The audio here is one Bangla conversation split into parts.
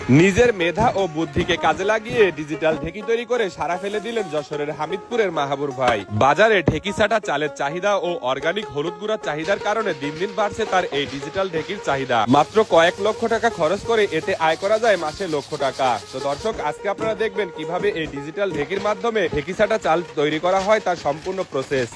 নিজের মেধা ও বুদ্ধিকে কাজে লাগিয়ে ডিজিটাল ঢেকি তৈরি করে সারা ফেলে দিলেন যশোরের হামিদপুরের মাহাবুর ভাই। বাজারে ঢেকি ছাটা চালের চাহিদা ও অর্গানিক হলুদ গুঁড়ার চাহিদার কারণে দিন দিন বাড়ছে তার এই ডিজিটাল ঢেকির চাহিদা। মাত্র কয়েক লক্ষ টাকা খরচ করে এতে আয় করা যায় মাসে লক্ষ টাকা। তো দর্শক, আজকে আপনারা দেখবেন কিভাবে এই ডিজিটাল ঢেকির মাধ্যমে ঢেকি ছাটা চাল তৈরি করা হয় তার সম্পূর্ণ প্রসেস।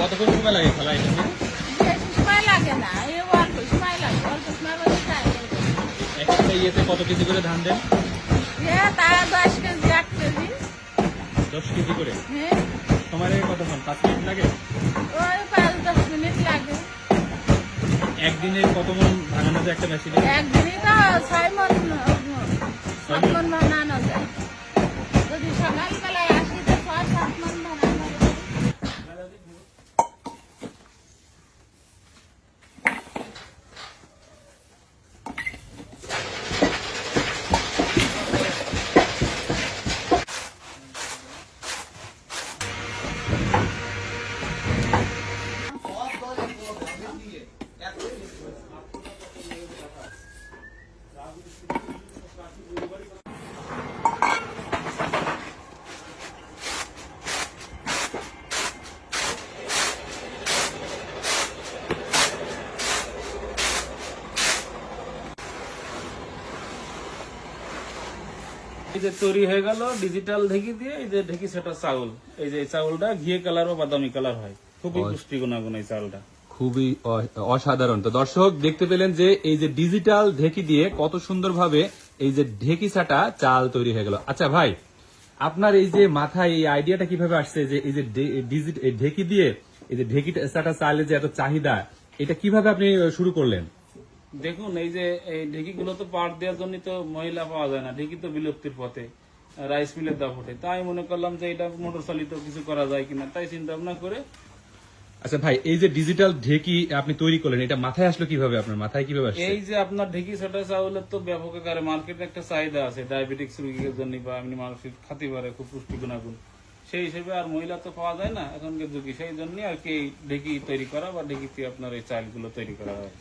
কতক্ষণ সময় লাগে খেলা? বেশি সময় লাগে না, এই অল্প সময় লাগে, অল্প সময় মধ্যে চাই। একটা ইয়েতে কত কেজি করে ধান দেন? তা 10 কেজি 1 কেজি 10 কেজি করে। হ্যাঁ, সময় লাগে কতক্ষণ? 5 মিনিট লাগে? ওই 5-10 মিনিট লাগে। একদিনে কত মন ভাঙানো যায় একটা মেশিনে? একদিনই তো 6 মণ 7 মণ বানানো যায়। যদি সকালবেলায় আসি তো 6-7 মণ বানানো যায়। এই যে তৈরি হয়ে গেল ডিজিটাল ঢেকি দিয়ে, এই যে ঢেকি সেটা চাউল, এই যে চাউলটা ঘিয়ে কালার ও বাদামি কালার হয়। খুবই পুষ্টি গুণাগুণ এই চাউলটা, খুবই অসাধারণ। তো দর্শক, দেখতে পেলেন যে এই যে ডিজিটাল ঢেকি দিয়ে কত সুন্দরভাবে এই যে ঢেকি ছাটা চাল তৈরি হয়ে গেল। আচ্ছা ভাই, আপনার এই যে মাথায় এই আইডিয়াটা কিভাবে আসছে যে এই যে ঢেকি দিয়ে এই যে ঢেকি ছাটা চালের যে এত চাহিদা, এটা কিভাবে আপনি শুরু করলেন? দেখুন এই যে এই ঢেকি গুলো তো পাট দেওয়ার জন্য তো মহিলা পাওয়া যায় না, ঢেকি তো বিলুপ্তির পথে, রাইস মিলের দাপটে। তাই মনে করলাম যে এটা মোটর চালিত কিছু করা যায় কিনা, তাই চিন্তা ভাবনা করে। আচ্ছা ভাই, এই যে ডিজিটাল ঢেকি আপনি তৈরি করলেন, এটা মাথায় আসলো কিভাবে? আপনার মাথায় কিভাবে আসছে? এই যে আপনার ঢেকি ছাটা চাউলের তো ব্যাপক আকারে মার্কেটে একটা চাহিদা আছে ডায়াবেটিক্স রোগীদের জন্য, বা এমনি মানসিক খাতে পারে, খুব পুষ্টি গুণাগুণ। সেই হিসেবে আর মহিলা তো পাওয়া যায় না এখনকার যুগে, সেই জন্য আর কি ঢেকি তৈরি করা বা ঢেকিতে আপনার এই চালগুলো তৈরি করা হয়।